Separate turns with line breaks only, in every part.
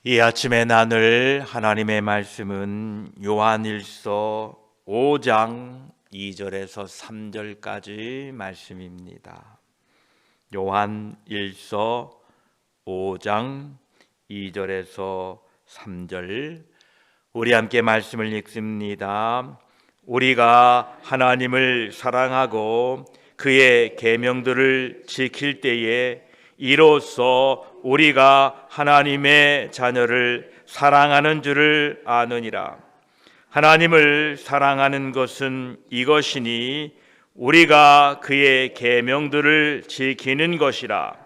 이 아침에 나눌 하나님의 말씀은 요한일서 5장 2절에서 3절까지 말씀입니다. 요한일서 5장 2절에서 3절, 우리 함께 말씀을 읽습니다. 우리가 하나님을 사랑하고 그의 계명들을 지킬 때에 이로써 우리가 하나님의 자녀를 사랑하는 줄을 아느니라. 하나님을 사랑하는 것은 이것이니 우리가 그의 계명들을 지키는 것이라.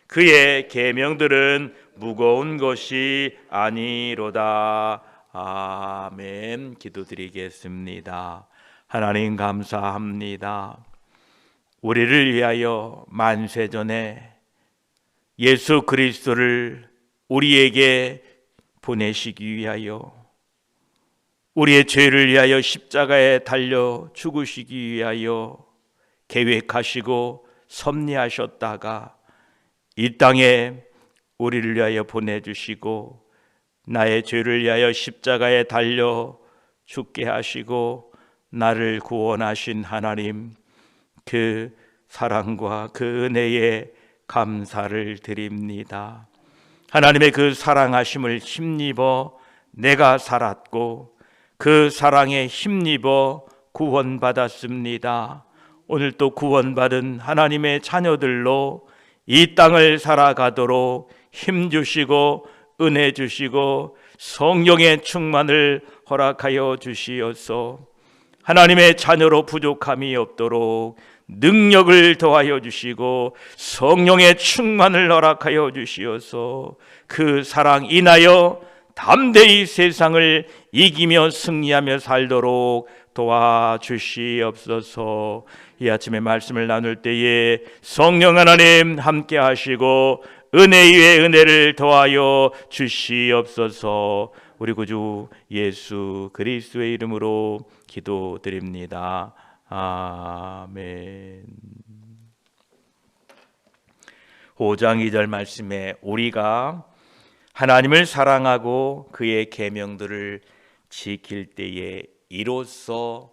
그의 계명들은 무거운 것이 아니로다. 아멘. 기도드리겠습니다. 하나님 감사합니다. 우리를 위하여 만세전에 예수 그리스도를 우리에게 보내시기 위하여, 우리의 죄를 위하여 십자가에 달려 죽으시기 위하여 계획하시고 섭리하셨다가 이 땅에 우리를 위하여 보내주시고 나의 죄를 위하여 십자가에 달려 죽게 하시고 나를 구원하신 하나님, 그 사랑과 그 은혜에 감사를 드립니다. 하나님의 그 사랑하심을 힘입어 내가 살았고 그 사랑에 힘입어 구원받았습니다. 오늘 또 구원받은 하나님의 자녀들로 이 땅을 살아가도록 힘주시고 은혜 주시고 성령의 충만을 허락하여 주시어서 하나님의 자녀로 부족함이 없도록 능력을 더하여 주시고 성령의 충만을 허락하여 주시어서 그 사랑 인하여 담대히 세상을 이기며 승리하며 살도록 도와주시옵소서. 이 아침에 말씀을 나눌 때에 성령 하나님 함께 하시고 은혜 위에 은혜를 더하여 주시옵소서. 우리 구주 예수 그리스도의 이름으로 기도드립니다. 아멘. 5장 2절 말씀에 우리가 하나님을 사랑하고 그의 계명들을 지킬 때에 이로써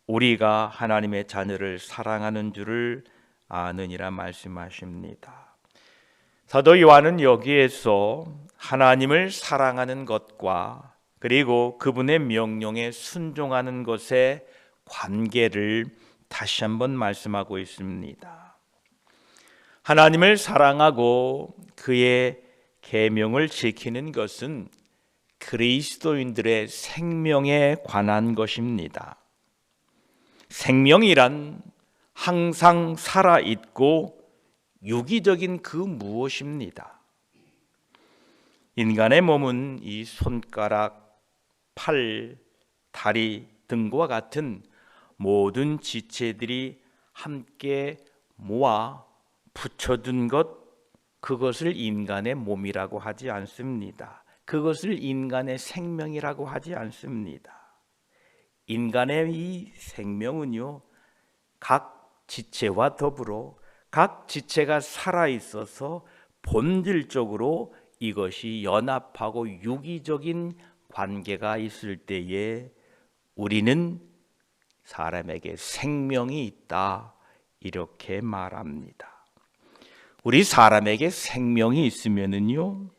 우리가 하나님의 자녀를 사랑하는 줄을 아느니라 말씀하십니다. 사도 요한은 여기에서 하나님을 사랑하는 것과 그리고 그분의 명령에 순종하는 것의 관계를 다시 한번 말씀하고 있습니다. 하나님을 사랑하고 그의 계명을 지키는 것은 그리스도인들의 생명에 관한 것입니다. 생명이란 항상 살아있고 유기적인 그 무엇입니다. 인간의 몸은 이 손가락, 팔, 다리 등과 같은 모든 지체들이 함께 모아 붙여둔 것, 그것을 인간의 몸이라고 하지 않습니다. 그것을 인간의 생명이라고 하지 않습니다. 인간의 이 생명은요, 각 지체와 더불어 각 지체가 살아있어서 본질적으로 이것이 연합하고 유기적인 관계가 있을 때에 우리는 사람에게 생명이 있다, 이렇게 말합니다. 우리 사람에게 생명이 있으면은요,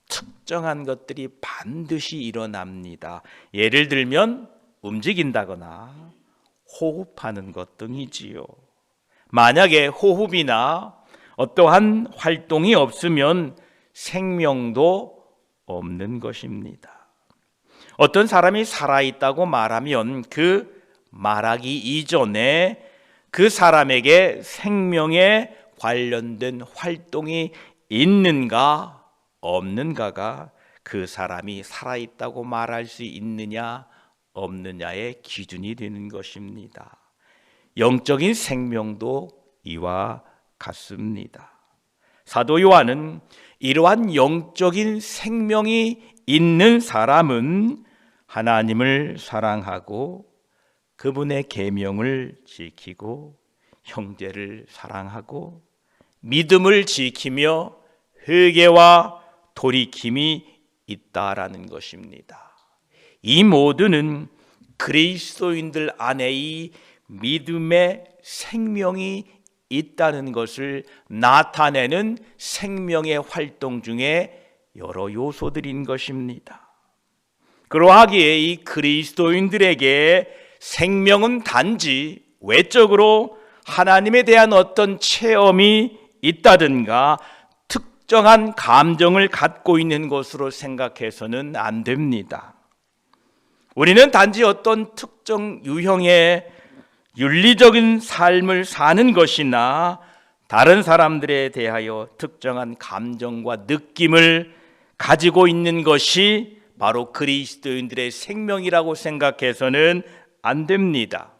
특정한 것들이 반드시 일어납니다. 예를 들면 움직인다거나 호흡하는 것 등이지요. 만약에 호흡이나 어떠한 활동이 없으면 생명도 없는 것입니다. 어떤 사람이 살아있다고 말하면 그 말하기 이전에 그 사람에게 생명에 관련된 활동이 있는가 없는가가 그 사람이 살아있다고 말할 수 있느냐 없느냐의 기준이 되는 것입니다. 영적인 생명도 이와 같습니다. 사도 요한은 이러한 영적인 생명이 있는 사람은 하나님을 사랑하고 그분의 계명을 지키고 형제를 사랑하고 믿음을 지키며 회개와 돌이킴이 있다라는 것입니다. 이 모두는 그리스도인들 안에 이 믿음의 생명이 있다는 것을 나타내는 생명의 활동 중에 여러 요소들인 것입니다. 그러하기에 이 그리스도인들에게 생명은 단지 외적으로 하나님에 대한 어떤 체험이 있다든가 특정한 감정을 갖고 있는 것으로 생각해서는 안 됩니다. 우리는 단지 어떤 특정 유형의 윤리적인 삶을 사는 것이나 다른 사람들에 대하여 특정한 감정과 느낌을 가지고 있는 것이 바로 그리스도인들의 생명이라고 생각해서는 안 됩니다.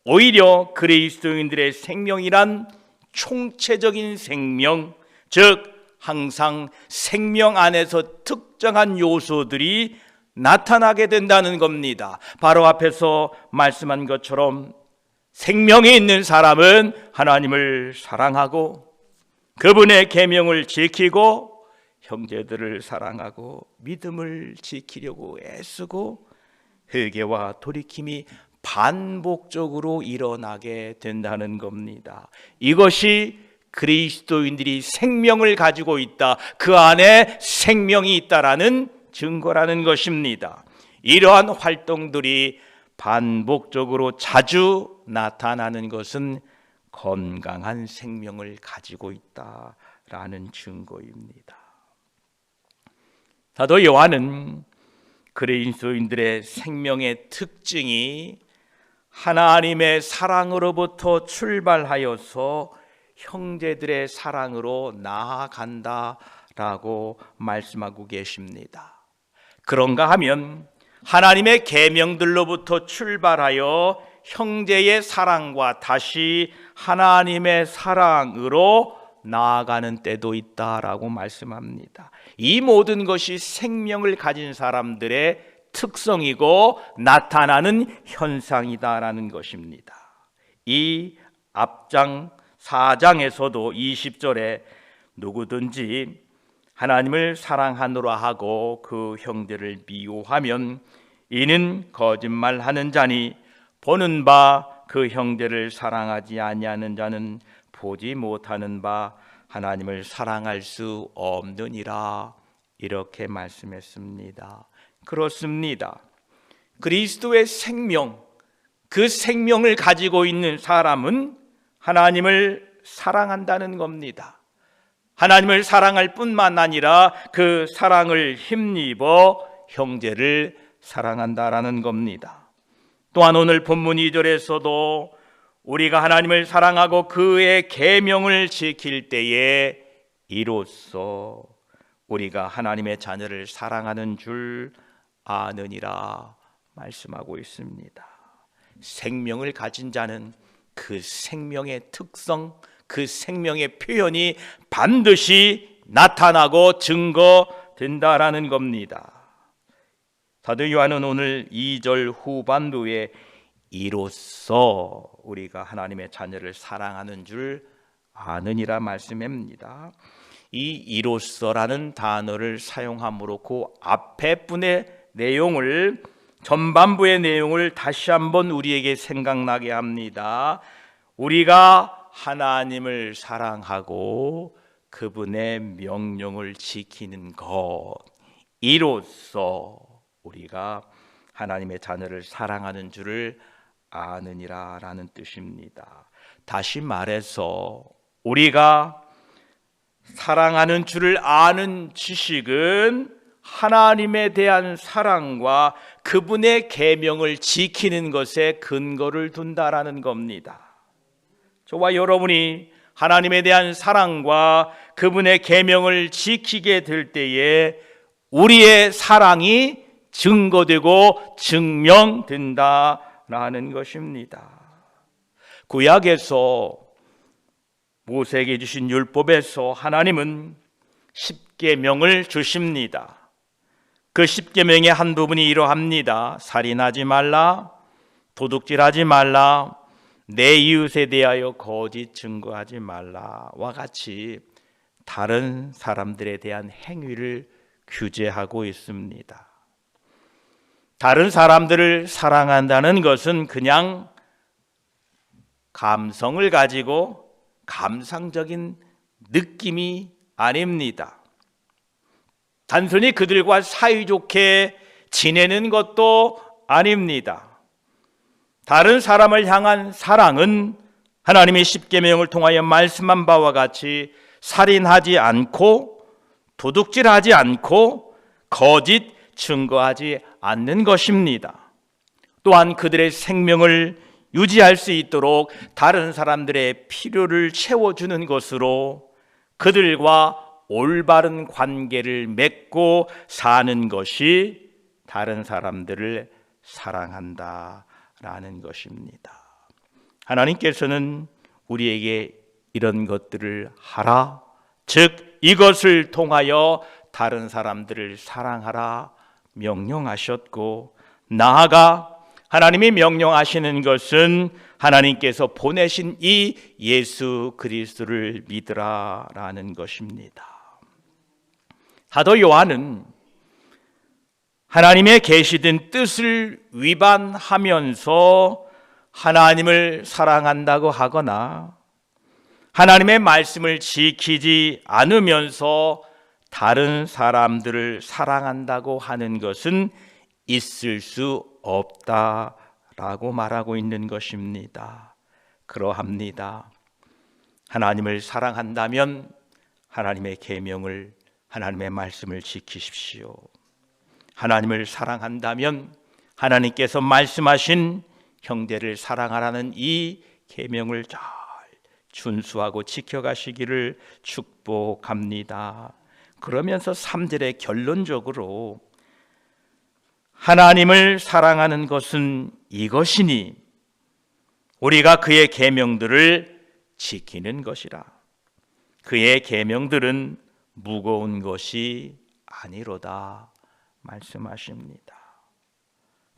오히려 그리스도인들의 생명이란 총체적인 생명, 즉 항상 생명 안에서 특정한 요소들이 나타나게 된다는 겁니다. 바로 앞에서 말씀한 것처럼 생명이 있는 사람은 하나님을 사랑하고 그분의 계명을 지키고 형제들을 사랑하고 믿음을 지키려고 애쓰고 회개와 돌이킴이 반복적으로 일어나게 된다는 겁니다. 이것이 그리스도인들이 생명을 가지고 있다, 그 안에 생명이 있다라는 증거라는 것입니다. 이러한 활동들이 반복적으로 자주 나타나는 것은 건강한 생명을 가지고 있다라는 증거입니다. 사도 요한은 그리스도인들의 생명의 특징이 하나님의 사랑으로부터 출발하여서 형제들의 사랑으로 나아간다라고 말씀하고 계십니다. 그런가 하면 하나님의 계명들로부터 출발하여 형제의 사랑과 다시 하나님의 사랑으로 나아가는 때도 있다라고 말씀합니다. 이 모든 것이 생명을 가진 사람들의 특성이고 나타나는 현상이다라는 것입니다. 이 앞장 4장에서도 20절에 누구든지 하나님을 사랑하노라 하고 그 형제를 미워하면 이는 거짓말하는 자니 보는 바 그 형제를 사랑하지 아니하는 자는 보지 못하는 바 하나님을 사랑할 수 없느니라, 이렇게 말씀했습니다. 그렇습니다. 그리스도의 생명, 그 생명을 가지고 있는 사람은 하나님을 사랑한다는 겁니다. 하나님을 사랑할 뿐만 아니라 그 사랑을 힘입어 형제를 사랑한다라는 겁니다. 또한 오늘 본문 2절에서도 우리가 하나님을 사랑하고 그의 계명을 지킬 때에 이로써 우리가 하나님의 자녀를 사랑하는 줄 아느니라 말씀하고 있습니다. 생명을 가진 자는 그 생명의 특성, 그 생명의 표현이 반드시 나타나고 증거된다라는 겁니다. 사도 요한은 오늘 2절 후반부에 이로써 우리가 하나님의 자녀를 사랑하는 줄 아느니라 말씀합니다. 이 이로써라는 단어를 사용함으로 그 앞에 분의 내용을, 전반부의 내용을 다시 한번 우리에게 생각나게 합니다. 우리가 하나님을 사랑하고 그분의 명령을 지키는 것, 이로써 우리가 하나님의 자녀를 사랑하는 줄을 아느니라 라는 뜻입니다. 다시 말해서 우리가 사랑하는 줄을 아는 지식은 하나님에 대한 사랑과 그분의 계명을 지키는 것에 근거를 둔다라는 겁니다. 저와 여러분이 하나님에 대한 사랑과 그분의 계명을 지키게 될 때에 우리의 사랑이 증거되고 증명된다라는 것입니다. 구약에서 모세에게 주신 율법에서 하나님은 10계명을 주십니다. 그 10계명의 한 부분이 이러합니다. 살인하지 말라, 도둑질하지 말라, 내 이웃에 대하여 거짓 증거하지 말라와 같이 다른 사람들에 대한 행위를 규제하고 있습니다. 다른 사람들을 사랑한다는 것은 그냥 감성을 가지고 감상적인 느낌이 아닙니다. 단순히 그들과 사이좋게 지내는 것도 아닙니다. 다른 사람을 향한 사랑은 하나님의 십계명을 통하여 말씀한 바와 같이 살인하지 않고 도둑질하지 않고 거짓 증거하지 않는 것입니다. 또한 그들의 생명을 유지할 수 있도록 다른 사람들의 필요를 채워주는 것으로 그들과 올바른 관계를 맺고 사는 것이 다른 사람들을 사랑한다라는 것입니다. 하나님께서는 우리에게 이런 것들을 하라, 즉 이것을 통하여 다른 사람들을 사랑하라 명령하셨고, 나아가 하나님이 명령하시는 것은 하나님께서 보내신 이 예수 그리스도를 믿으라라는 것입니다. 사도 요한은 하나님의 계시된 뜻을 위반하면서 하나님을 사랑한다고 하거나 하나님의 말씀을 지키지 않으면서 다른 사람들을 사랑한다고 하는 것은 있을 수 없다라고 말하고 있는 것입니다. 그러합니다. 하나님을 사랑한다면 하나님의 계명을, 하나님의 말씀을 지키십시오. 하나님을 사랑한다면 하나님께서 말씀하신 형제를 사랑하라는 이 계명을 잘 준수하고 지켜가시기를 축복합니다. 그러면서 3절에 결론적으로 하나님을 사랑하는 것은 이것이니 우리가 그의 계명들을 지키는 것이라. 그의 계명들은 무거운 것이 아니로다 말씀하십니다.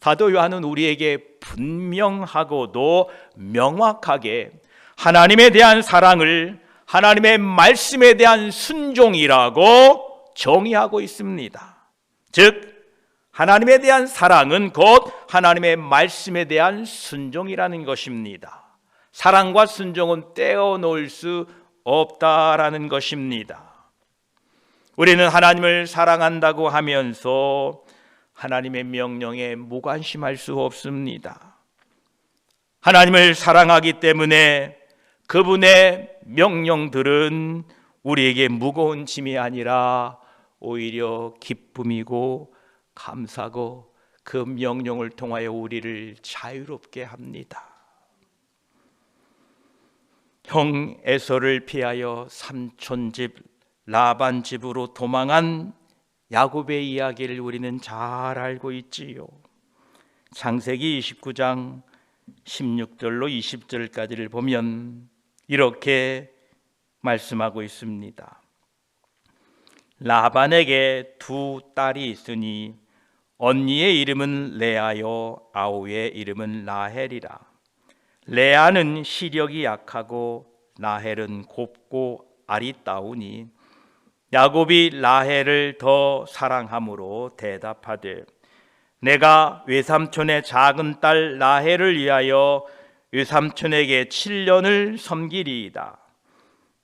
사도 요한은 우리에게 분명하고도 명확하게 하나님에 대한 사랑을 하나님의 말씀에 대한 순종이라고 정의하고 있습니다. 즉 하나님에 대한 사랑은 곧 하나님의 말씀에 대한 순종이라는 것입니다. 사랑과 순종은 떼어놓을 수 없다라는 것입니다. 우리는 하나님을 사랑한다고 하면서 하나님의 명령에 무관심할 수 없습니다. 하나님을 사랑하기 때문에 그분의 명령들은 우리에게 무거운 짐이 아니라 오히려 기쁨이고 감사고 그 명령을 통하여 우리를 자유롭게 합니다. 형 에서를 피하여 삼촌 집 라반 집으로 도망한 야곱의 이야기를 우리는 잘 알고 있지요. 창세기 29장 16절로 20절까지를 보면 이렇게 말씀하고 있습니다. 라반에게 두 딸이 있으니 언니의 이름은 레아요 아우의 이름은 라헬이라. 레아는 시력이 약하고 라헬은 곱고 아리따우니 야곱이 라헬을 더 사랑함으로 대답하되 내가 외삼촌의 작은 딸 라헬을 위하여 외삼촌에게 7년을 섬기리이다.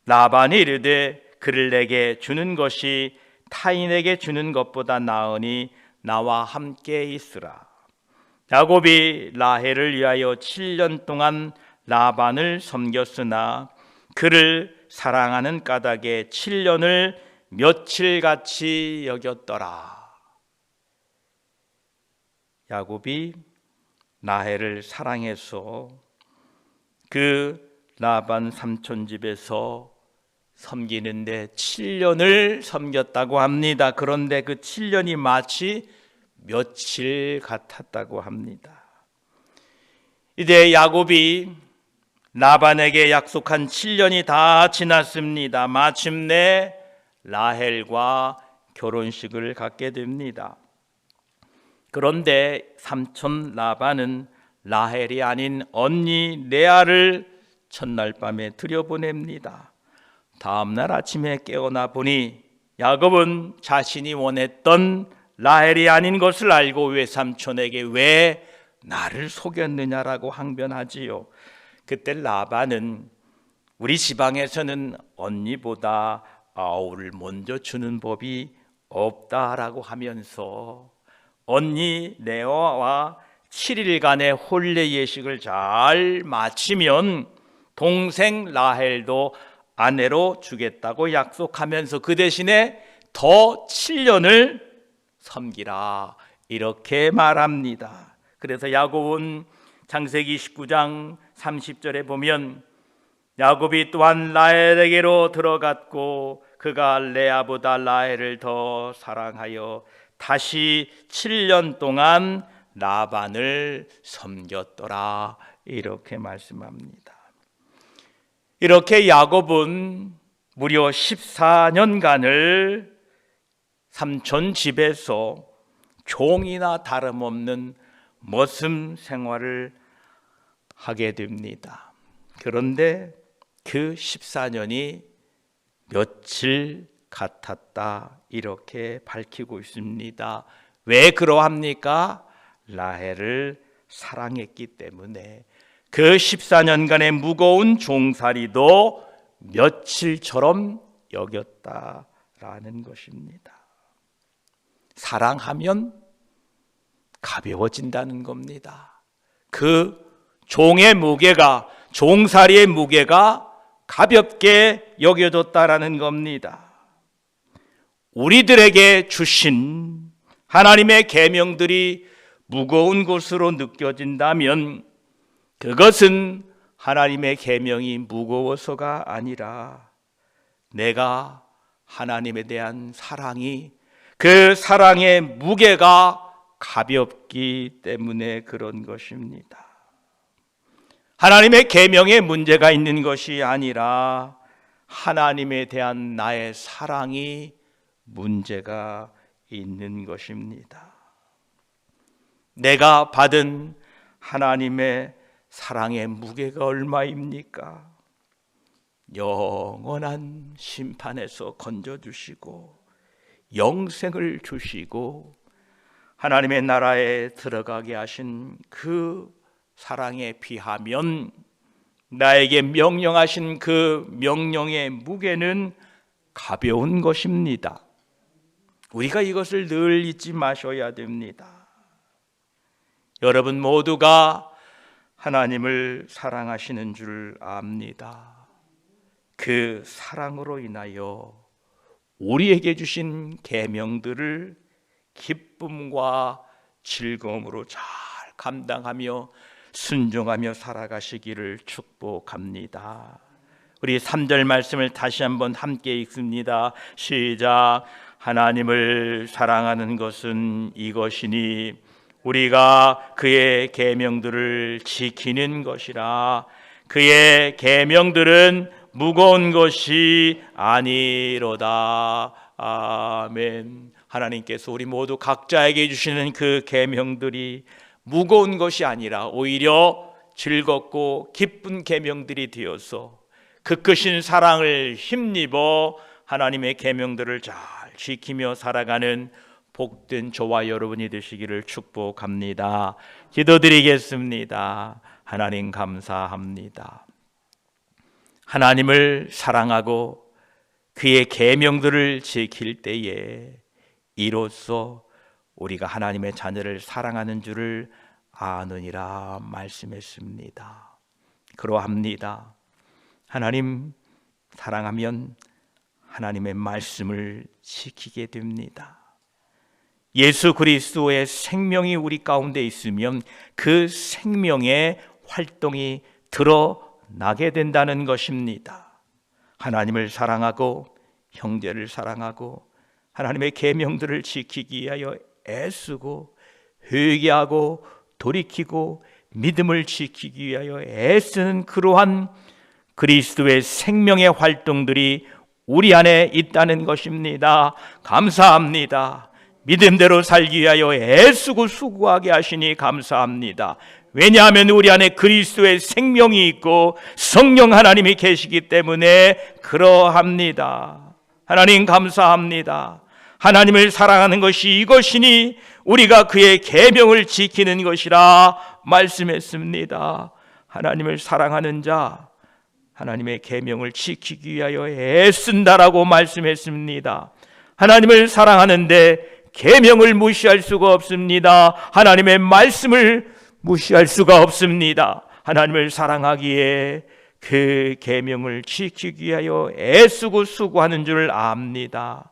라반이 이르되 그를 내게 주는 것이 타인에게 주는 것보다 나으니 나와 함께 있으라. 야곱이 라헬을 위하여 7년 동안 라반을 섬겼으나 그를 사랑하는 까닭에 7년을 며칠같이 여겼더라. 야곱이 라헬을 사랑해서 그 라반 삼촌 집에서 섬기는데 7년을 섬겼다고 합니다. 그런데 그 7년이 마치 며칠 같았다고 합니다. 이제 야곱이 라반에게 약속한 7년이 다 지났습니다. 마침내 라헬과 결혼식을 갖게 됩니다. 그런데 삼촌 라반은 라헬이 아닌 언니 레아를 첫날 밤에 들여보냅니다. 다음 날 아침에 깨어나 보니 야곱은 자신이 원했던 라헬이 아닌 것을 알고 외삼촌에게 왜 나를 속였느냐라고 항변하지요. 그때 라반은 우리 지방에서는 언니보다 아우를 먼저 주는 법이 없다라고 하면서 언니 레아와 7일간의 혼례 예식을 잘 마치면 동생 라헬도 아내로 주겠다고 약속하면서 그 대신에 더 7년을 섬기라 이렇게 말합니다. 그래서 야곱은 창세기 19장 30절에 보면 야곱이 또한 라헬에게로 들어갔고 그가 레아보다 라헬을 더 사랑하여 다시 7년 동안 라반을 섬겼더라 이렇게 말씀합니다. 이렇게 야곱은 무려 14년간을 삼촌 집에서 종이나 다름없는 머슴 생활을 하게 됩니다. 그런데 그 14년이 며칠 같았다 이렇게 밝히고 있습니다. 왜 그러합니까? 라헬을 사랑했기 때문에 그 14년간의 무거운 종살이도 며칠처럼 여겼다라는 것입니다. 사랑하면 가벼워진다는 겁니다. 그 종의 무게가, 종살이의 무게가 가볍게 여겨졌다라는 겁니다. 우리들에게 주신 하나님의 계명들이 무거운 것으로 느껴진다면 그것은 하나님의 계명이 무거워서가 아니라 내가 하나님에 대한 사랑이, 그 사랑의 무게가 가볍기 때문에 그런 것입니다. 하나님의 계명에 문제가 있는 것이 아니라 하나님에 대한 나의 사랑이 문제가 있는 것입니다. 내가 받은 하나님의 사랑의 무게가 얼마입니까? 영원한 심판에서 건져주시고 영생을 주시고 하나님의 나라에 들어가게 하신 그 사랑에 비하면 나에게 명령하신 그 명령의 무게는 가벼운 것입니다. 우리가 이것을 늘 잊지 마셔야 됩니다. 여러분 모두가 하나님을 사랑하시는 줄 압니다. 그 사랑으로 인하여 우리에게 주신 계명들을 기쁨과 즐거움으로 잘 감당하며 순종하며 살아가시기를 축복합니다. 우리 3절 말씀을 다시 한번 함께 읽습니다. 시작. 하나님을 사랑하는 것은 이것이니 우리가 그의 계명들을 지키는 것이라. 그의 계명들은 무거운 것이 아니로다. 아멘. 하나님께서 우리 모두 각자에게 주시는 그 계명들이 무거운 것이 아니라 오히려 즐겁고 기쁜 계명들이 되어서 그 크신 사랑을 힘입어 하나님의 계명들을 잘 지키며 살아가는 복된 저와 여러분이 되시기를 축복합니다. 기도드리겠습니다. 하나님 감사합니다. 하나님을 사랑하고 그의 계명들을 지킬 때에 이로써 우리가 하나님의 자녀를 사랑하는 줄을 아느니라 말씀했습니다. 그러합니다. 하나님 사랑하면 하나님의 말씀을 지키게 됩니다. 예수 그리스도의 생명이 우리 가운데 있으면 그 생명의 활동이 드러나게 된다는 것입니다. 하나님을 사랑하고 형제를 사랑하고 하나님의 계명들을 지키기 위하여 애쓰고 회개하고 돌이키고 믿음을 지키기 위하여 애쓰는 그러한 그리스도의 생명의 활동들이 우리 안에 있다는 것입니다. 감사합니다. 믿음대로 살기 위하여 애쓰고 수고하게 하시니 감사합니다. 왜냐하면 우리 안에 그리스도의 생명이 있고 성령 하나님이 계시기 때문에 그러합니다. 하나님 감사합니다. 하나님을 사랑하는 것이 이것이니 우리가 그의 계명을 지키는 것이라 말씀했습니다. 하나님을 사랑하는 자, 하나님의 계명을 지키기 위하여 애쓴다라고 말씀했습니다. 하나님을 사랑하는데 계명을 무시할 수가 없습니다. 하나님의 말씀을 무시할 수가 없습니다. 하나님을 사랑하기에 그 계명을 지키기 위하여 애쓰고 수고하는 줄 압니다.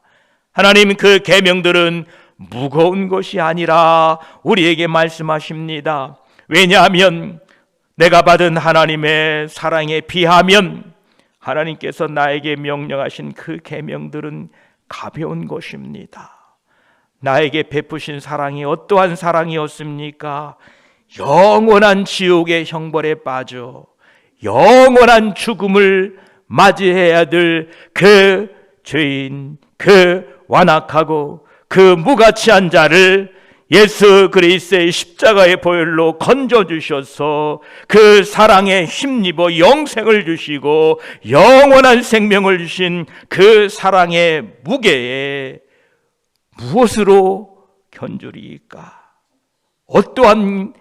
하나님, 그 계명들은 무거운 것이 아니라 우리에게 말씀하십니다. 왜냐하면 내가 받은 하나님의 사랑에 비하면 하나님께서 나에게 명령하신 그 계명들은 가벼운 것입니다. 나에게 베푸신 사랑이 어떠한 사랑이었습니까? 영원한 지옥의 형벌에 빠져 영원한 죽음을 맞이해야 될 그 죄인, 그 완악하고 그 무가치한 자를 예수 그리스도의 십자가의 보혈로 건져주셔서 그 사랑에 힘입어 영생을 주시고 영원한 생명을 주신 그 사랑의 무게에 무엇으로 견주리이까? 어떠한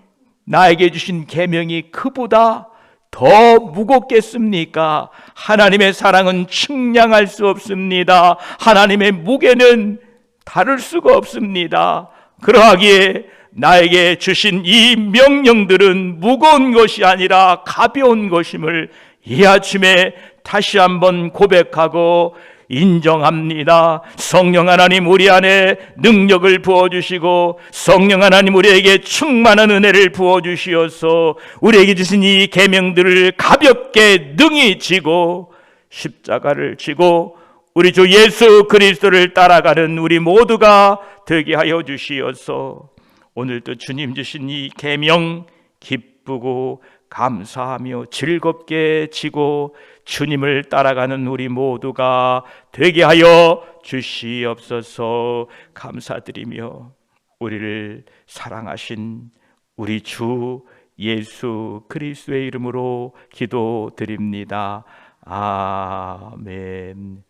나에게 주신 계명이 그보다 더 무겁겠습니까? 하나님의 사랑은 측량할 수 없습니다. 하나님의 무게는 다룰 수가 없습니다. 그러하기에 나에게 주신 이 명령들은 무거운 것이 아니라 가벼운 것임을 이 아침에 다시 한번 고백하고 인정합니다. 성령 하나님, 우리 안에 능력을 부어주시고 성령 하나님, 우리에게 충만한 은혜를 부어주시어서 우리에게 주신 이 계명들을 가볍게 능히 지고 십자가를 지고 우리 주 예수 그리스도를 따라가는 우리 모두가 되게 하여 주시어서 오늘도 주님 주신 이 계명 기쁘고 감사하며 즐겁게 지고 주님을 따라가는 우리 모두가 되게 하여 주시옵소서. 감사드리며 우리를 사랑하신 우리 주 예수 그리스도의 이름으로 기도드립니다. 아멘.